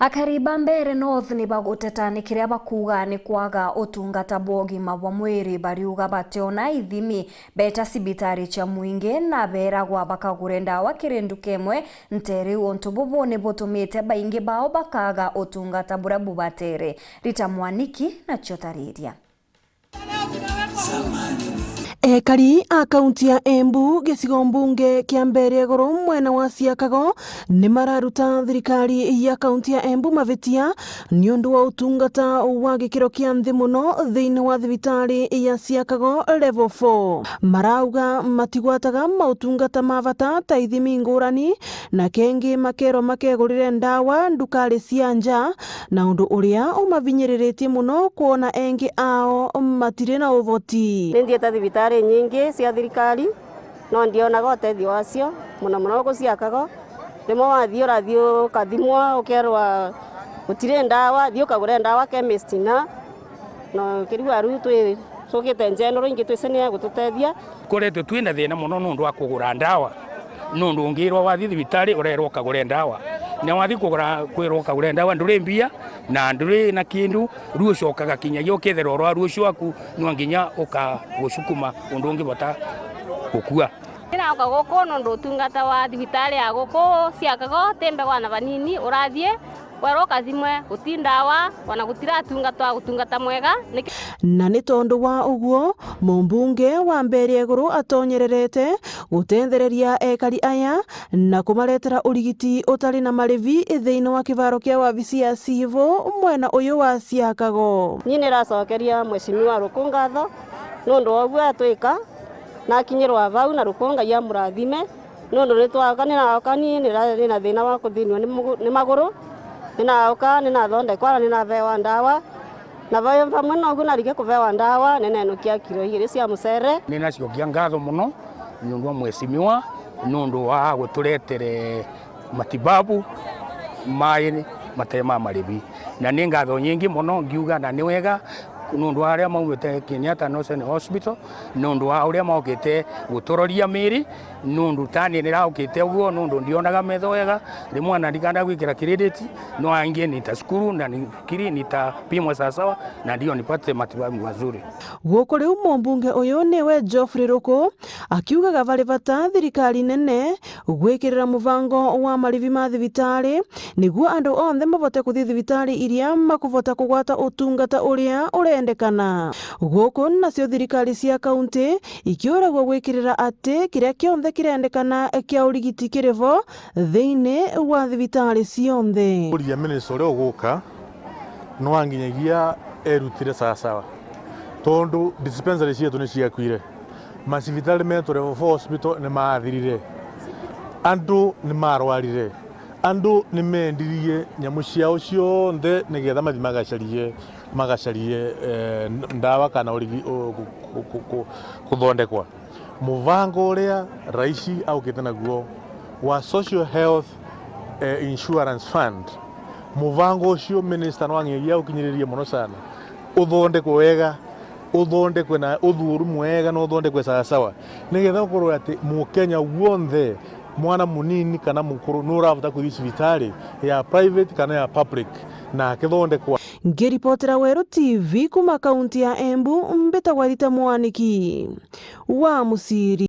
Akariba mbere North ni baguteta kiria bakuga ni kwaga utungata bwa ũgima wa mwiri bariuga bationa ithimi beta sibitari cia muingi na beragwa bakagure ndawa kirindu kemwe nteri ontu bubu ni butumite baingi bao bakaga utungata buria bubatere. Rita Mwaniki na Chotariria. Ekari a kaunti ya Embu gicigo mbunge kia mbere goro mwena wa Siakago ni mararuta thirikari ya kaunti ya Embu mavitia ni undu wa utungata wa gikiro kia nthi muno thiini wa thibitari ya Siakago level 4. Marauga matigwataga mautungata mavata ta ithimi ngurani na kengi makero makegurire ndawa ndukari cia nja na undu uria umavinyiriretie muno kuona engi ao matire na uvoti. Ndieta thibitari nyingi cia thirikari no ndionaga ũteithio wacio muno guciakago rimwe wathii urathii ukathimwa ukerwa gutire ndawa thii ukagure ndawa chemist na no kirigwa ru twi cukite general ingi twisene gututethia kuretwe twina thina muno nundu wa kugura ndawa nundu ungirwa wathii thibitari urerwa ukagure ndawa na wathii kugura kwirwa ukagure ndawa nduri mbia na nduri na kindu rucio kagakinya ukethera oro rucio aku no nginya ukagucukuma undu ungibota gukua ina ukaguko nundu utungata wa thibitari ya guko Siakago tembe wana banini urathie wero kathimwe gutindawa wana gutira gutungata mwega na ni tondu wa uguo mumbunge wa mbere iguru atonyererete gutenthereria ekari aya na kumaretera urigiti utari na marivi thiini wa kivaro kia wabici ya Sivo mwena uyu wa Siakago. Nyine racokeria mweshimiwa Rukungatho nundu oguo atwika na kinyirwa vau na Rukunga ya murathime nundu nitwakanira okani nina thina wa kuthinio ni maguru nina thondekwa nina vewa ndawa na vamwe noguo narige kuvewa ndawa nenenukia kilo 2 cia mucere. Nina ciokia ngatho muno nundu wa mweshimiwa nundu wa guturetere matibabu mai matema maribi na ni ngatho nyingi muno ngiuga na ni wega nundu wa aria maumite Kenyatta National Hospital nundu wa uria maukite gutororia miri nundu tani ni raukite uguo nundu ndionaga metho wega rimwe na ndikanda gwikira credit no angie ni ta skuru na nikiri ni ta pimwe sawa na ndio nipate matibabu mazuri. Guko riu mumbunge uyu niwe Geoffrey Ruku akiuga gavali bata thirikari nene gwikirira muvango wa marivi ma thibitari niguo andu onthe mabote kuthi thibitari iria makuvota kugwata utungata uria urendekana. Guku nacio thirikari cia kaunti ikiuragwo gwikirira ati kiria kionthe kirendekana kia urigiti kirivo thiini wa thibitari cionthe. Uria minister uguka no anginyagia erutire sawa tondu dispensary cietu ni ciakuire masivitari metu level 4 hospital ni maathirire andu ni marwarire andu ni mendirie nyamu ciao cionthe nigetha mathi magacarie ndawa kana urigi kuthondekwa muvango uria raisi aukite naguo wa social health insurance fund muvango ucio minister no angegia ukinyiririe muno sana uthondekwe wega uthondekwe na uthuru mwega no uthondekwe sawa nigetha ukorwo ati mukenya wonthe mwana munini kana mukuru no ravota kuthi cibitari ya private kana ya public na kithondekwa. Ngiripotera Weru TV kuma kaunti ya Embu mbeta Rita Mwaniki wa Musiri.